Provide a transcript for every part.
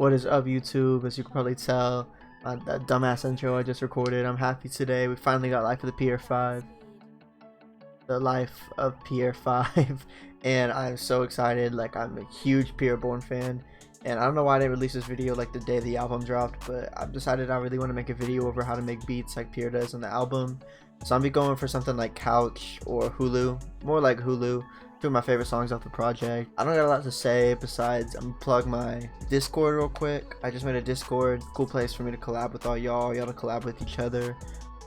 What is up, YouTube? As you can probably tell, that dumbass intro I just recorded, I'm happy today. We finally got Life of the Pierre 5. The Life of Pierre 5. And I'm so excited. Like, I'm a huge Pierre Bourne fan. And I don't know why they released this video like the day the album dropped, but I've decided I really want to make a video over how to make beats like Pierre does on the album. So I'll be going for something like Couch or Hulu. More like Hulu. Two of my favorite songs off the project. I don't got a lot to say besides I'm gonna plug my Discord real quick. I just made a Discord, cool place for me to collab with all y'all to collab with each other.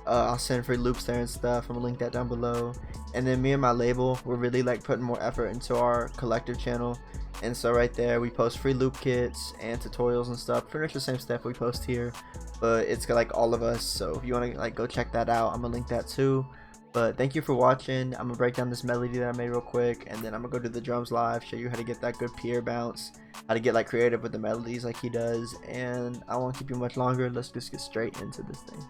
I'll send free loops there and stuff. I'm gonna link that down below. And then me and my label, we're really like putting more effort into our collective channel, and so right there we post free loop kits and tutorials and stuff, pretty much the same stuff we post here, but it's got like all of us. So if you want to like go check that out, I'm gonna link that too. But thank you for watching. I'm gonna break down this melody that I made real quick, and then I'm gonna go do the drums live, show you how to get that good Pierre bounce, how to get like creative with the melodies like he does. And I won't keep you much longer. Let's just get straight into this thing.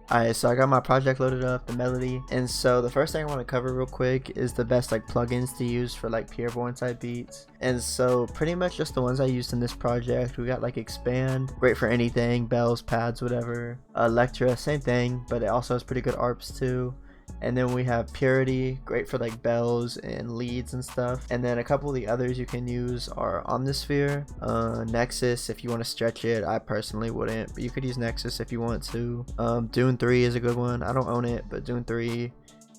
Alright, so I got my project loaded up, the melody, and so the first thing I want to cover real quick is the best like plugins to use for like Pierre Bourne type beats. And so pretty much just the ones I used in this project. We got like Gxdspeedd, great for anything, bells, pads, whatever. Electra, same thing, but it also has pretty good arps too. And then we have Purity, great for like bells and leads and stuff. And then a couple of the others you can use are Omnisphere, Nexus if you want to stretch it. I personally wouldn't, but you could use Nexus if you want to. Dune 3 is a good one. I don't own it, but Dune 3.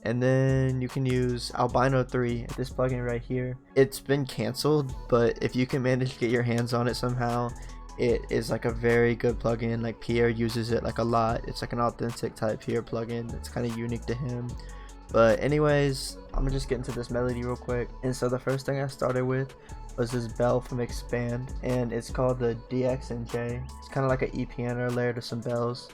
And then you can use Albino 3, this plugin right here. It's been canceled, but if you can manage to get your hands on it somehow, it is like a very good plugin. Like Pierre uses it like a lot. It's like an authentic type Pierre plugin. It's kind of unique to him. But anyways, I'm gonna just get into this melody real quick. And so the first thing I started with was this bell from Gxdspeedd, and it's called the DXNJ. It's kind of like an E piano layer to some bells.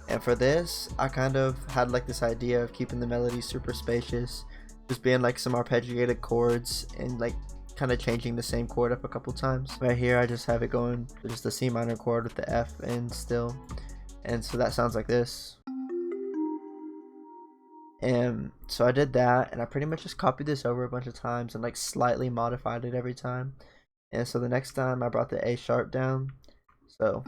And for this, I kind of had like this idea of keeping the melody super spacious, just being like some arpeggiated chords and like kind of changing the same chord up a couple times. Right here I just have it going just the C minor chord with the F in still, and so that sounds like this. And so I did that, and I pretty much just copied this over a bunch of times and like slightly modified it every time. And so the next time I brought the A sharp down, so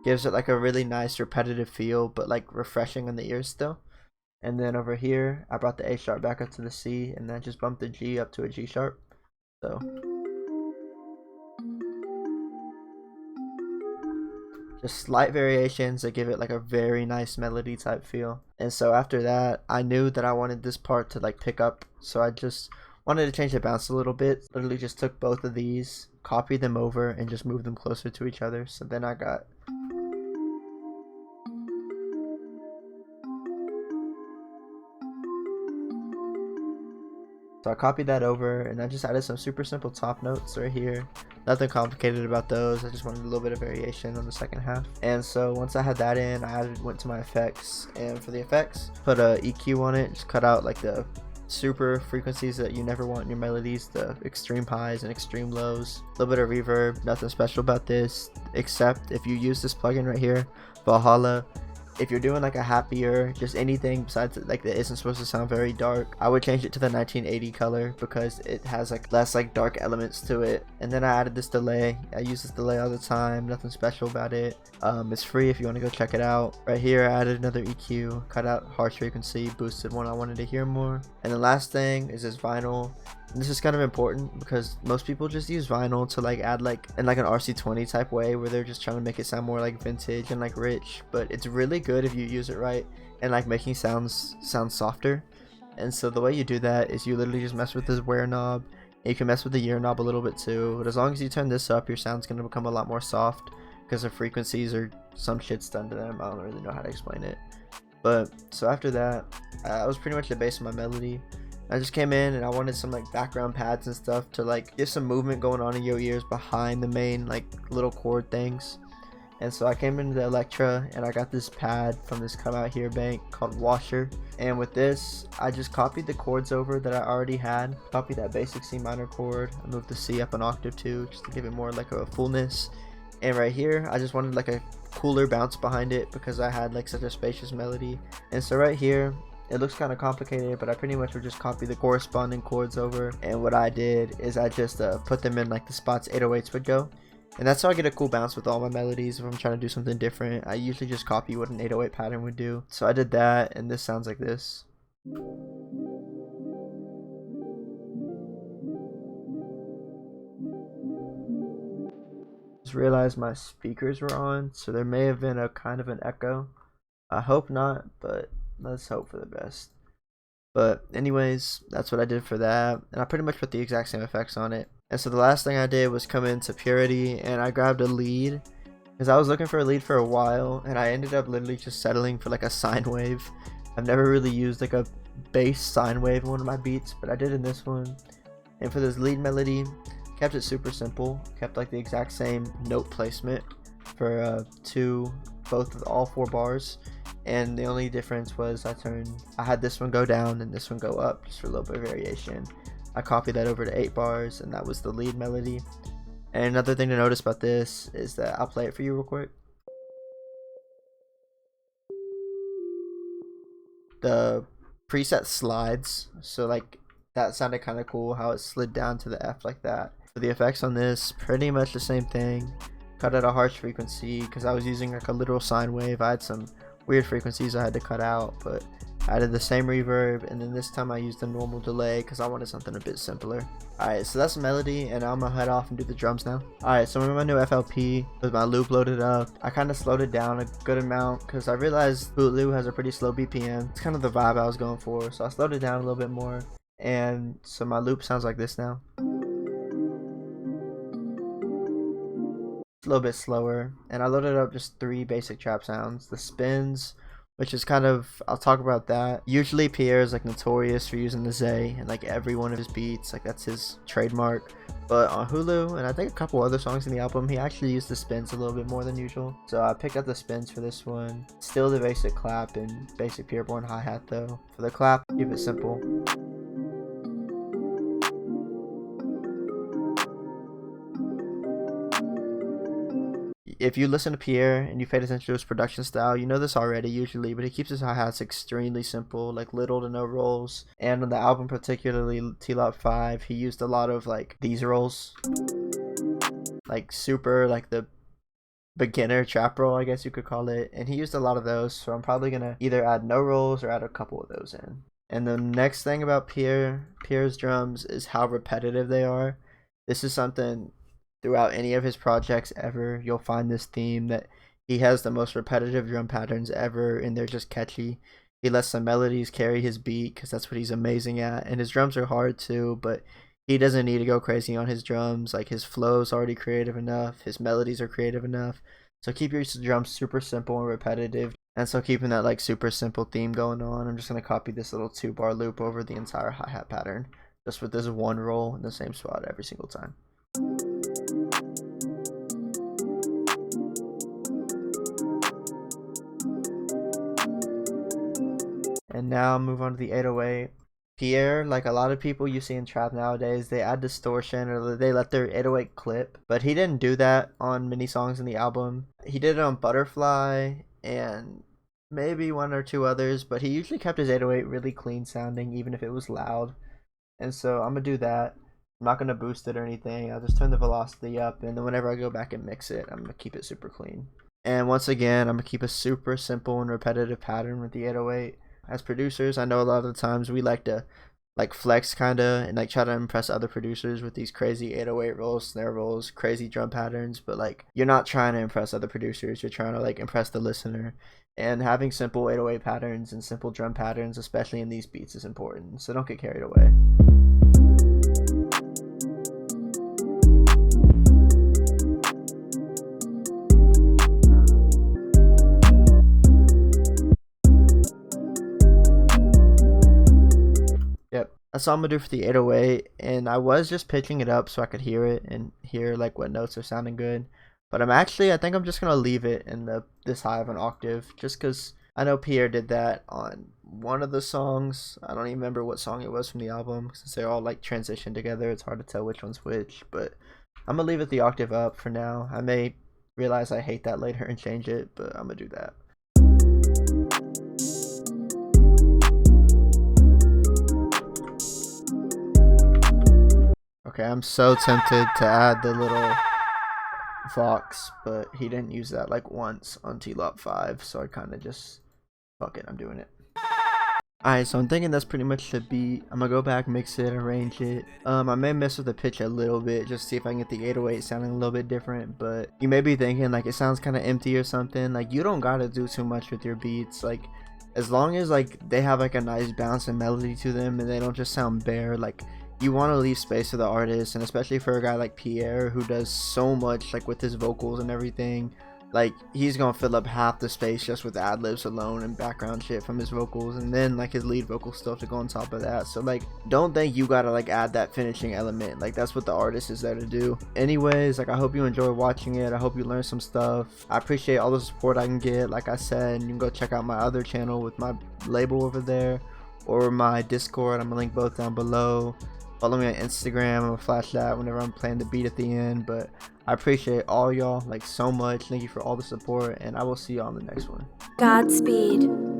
gives it like a really nice repetitive feel, but like refreshing on the ears still. And then over here, I brought the A sharp back up to the C, and then just bumped the G up to a G sharp. So just slight variations that give it like a very nice melody type feel. And so after that, I knew that I wanted this part to like pick up, so I just wanted to change the bounce a little bit. Literally just took both of these, copied them over, and just moved them closer to each other. So then I got So I copied that over, and I just added some super simple top notes right here. Nothing complicated about those. I just wanted a little bit of variation on the second half. And so once I had that in, I went to my effects, and for the effects, put a EQ on it. Just cut out like the super frequencies that you never want in your melodies, the extreme highs and extreme lows. A little bit of reverb. Nothing special about this, except if you use this plugin right here, Valhalla. If you're doing like a happier, just anything besides like that isn't supposed to sound very dark, I would change it to the 1980 color because it has like less like dark elements to it. And then I added this delay. I use this delay all the time, nothing special about it. It's free if you want to go check it out. Right here I added another EQ, cut out harsh frequency, boosted one I wanted to hear more. And the last thing is this vinyl. This is kind of important because most people just use vinyl to like add like in like an RC20 type way, where they're just trying to make it sound more like vintage and like rich, but it's really good if you use it right and like making sounds sound softer. And so the way you do that is you literally just mess with this wear knob, and you can mess with the year knob a little bit too, but as long as you turn this up, your sound's going to become a lot more soft because the frequencies or some shit's done to them. I don't really know how to explain it. But so after that, that was pretty much the base of my melody. I just came in and I wanted some like background pads and stuff to like get some movement going on in your ears behind the main like little chord things. And so I came into the Electra, and I got this pad from this Come Out Here bank called Washer. And with this, I just copied the chords over that I already had. Copied that basic C minor chord. I moved the C up an octave too, just to give it more like a fullness. And right here, I just wanted like a cooler bounce behind it because I had like such a spacious melody. And so right here, It looks kind of complicated, but I pretty much would just copy the corresponding chords over, and what I did is I just put them in like the spots 808s would go, and that's how I get a cool bounce with all my melodies. If I'm trying to do something different, I usually just copy what an 808 pattern would do. So I did that, and this sounds like this. Just realized my speakers were on, so there may have been a kind of an echo. I hope not, but let's hope for the best. But anyways, that's what I did for that, and I pretty much put the exact same effects on it. And so the last thing I did was come into Purity, and I grabbed a lead because I was looking for a lead for a while, and I ended up literally just settling for like a sine wave. I've never really used like a bass sine wave in one of my beats, but I did in this one. And for this lead melody, kept it super simple, kept like the exact same note placement for all 4 bars, and the only difference was I had this one go down and this one go up just for a little bit of variation. I copied that over to 8 bars, and that was the lead melody. And another thing to notice about this is that I'll play it for you real quick. The preset slides, so like that sounded kind of cool how it slid down to the F like that. For the effects on this, pretty much the same thing. Cut out a harsh frequency because I was using like a literal sine wave. I had some weird frequencies I had to cut out, but I added the same reverb, and then this time I used a normal delay because I wanted something a bit simpler. Alright, so that's the melody, and I'm gonna head off and do the drums now. Alright, so I'm in my new FLP with my loop loaded up. I kind of slowed it down a good amount because I realized Bootloop has a pretty slow BPM. It's kind of the vibe I was going for, so I slowed it down a little bit more. And so my loop sounds like this now. A little bit slower, and I loaded up just 3 basic trap sounds. The spins, which is kind of, I'll talk about that. Usually Pierre is like notorious for using the Zay in like every one of his beats, like that's his trademark. But on Hulu, and I think a couple other songs in the album, he actually used the spins a little bit more than usual. So I picked up the spins for this one. Still the basic clap and basic Pierre Bourne hi-hat though. For the clap, keep it simple. If you listen to Pierre and you paid attention to his production style, you know this already usually, but he keeps his hi-hats extremely simple, like little to no rolls. And on the album, particularly T-Lot 5, he used a lot of like these rolls, like super, like the beginner trap roll, I guess you could call it. And he used a lot of those, so I'm probably gonna either add no rolls or add a couple of those in. And the next thing about Pierre's drums is how repetitive they are. This is something throughout any of his projects ever, you'll find this theme that he has the most repetitive drum patterns ever, and they're just catchy. He lets the melodies carry his beat because that's what he's amazing at, and his drums are hard too, but he doesn't need to go crazy on his drums. Like his flow's already creative enough, his melodies are creative enough. So keep your drums super simple and repetitive. And so keeping that like super simple theme going on, I'm just gonna copy this little 2-bar loop over the entire hi-hat pattern, just with this one roll in the same spot every single time. And now move on to the 808. Pierre, like a lot of people you see in trap nowadays, they add distortion or they let their 808 clip, but he didn't do that on many songs in the album. He did it on Butterfly and maybe 1 or 2 others, but he usually kept his 808 really clean sounding even if it was loud. And so I'm gonna do that. I'm not gonna boost it or anything. I'll just turn the velocity up, and then whenever I go back and mix it, I'm gonna keep it super clean. And once again, I'm gonna keep a super simple and repetitive pattern with the 808. As producers, I know a lot of the times we like to like flex kinda and like try to impress other producers with these crazy 808 rolls, snare rolls, crazy drum patterns, but like you're not trying to impress other producers, you're trying to like impress the listener. And having simple 808 patterns and simple drum patterns, especially in these beats, is important, so don't get carried away. That's all I'm gonna do for the 808, and I was just pitching it up so I could hear it and hear like what notes are sounding good. But I think I'm just gonna leave it in this high of an octave, just because I know Pierre did that on one of the songs. I don't even remember what song it was from the album, since they're all like transition together. It's hard to tell which one's which, but I'm gonna leave it the octave up for now. I may realize I hate that later and change it, but I'm gonna do that. Okay, I'm so tempted to add the little Vox, but he didn't use that like once on T-Lop 5, so I kind of just, fuck it, I'm doing it. Alright, so I'm thinking that's pretty much the beat. I'm gonna go back, mix it, arrange it. I may mess with the pitch a little bit, just see if I can get the 808 sounding a little bit different, but you may be thinking like it sounds kind of empty or something. Like, you don't gotta do too much with your beats. Like, as long as like they have like a nice bounce and melody to them and they don't just sound bare, like, you want to leave space for the artist, and especially for a guy like Pierre who does so much like with his vocals and everything. Like, he's gonna fill up half the space just with ad-libs alone and background shit from his vocals, and then like his lead vocal stuff to go on top of that. So like, don't think you gotta like add that finishing element. Like, that's what the artist is there to do. Anyways, like, I hope you enjoy watching it. I hope you learn some stuff. I appreciate all the support I can get. Like I said, you can go check out my other channel with my label over there, or my Discord. I'm gonna link both down below. Follow me on Instagram. I'm gonna flash that whenever I'm playing the beat at the end. But I appreciate all y'all like so much. Thank you for all the support, and I will see y'all on the next one. Godspeed.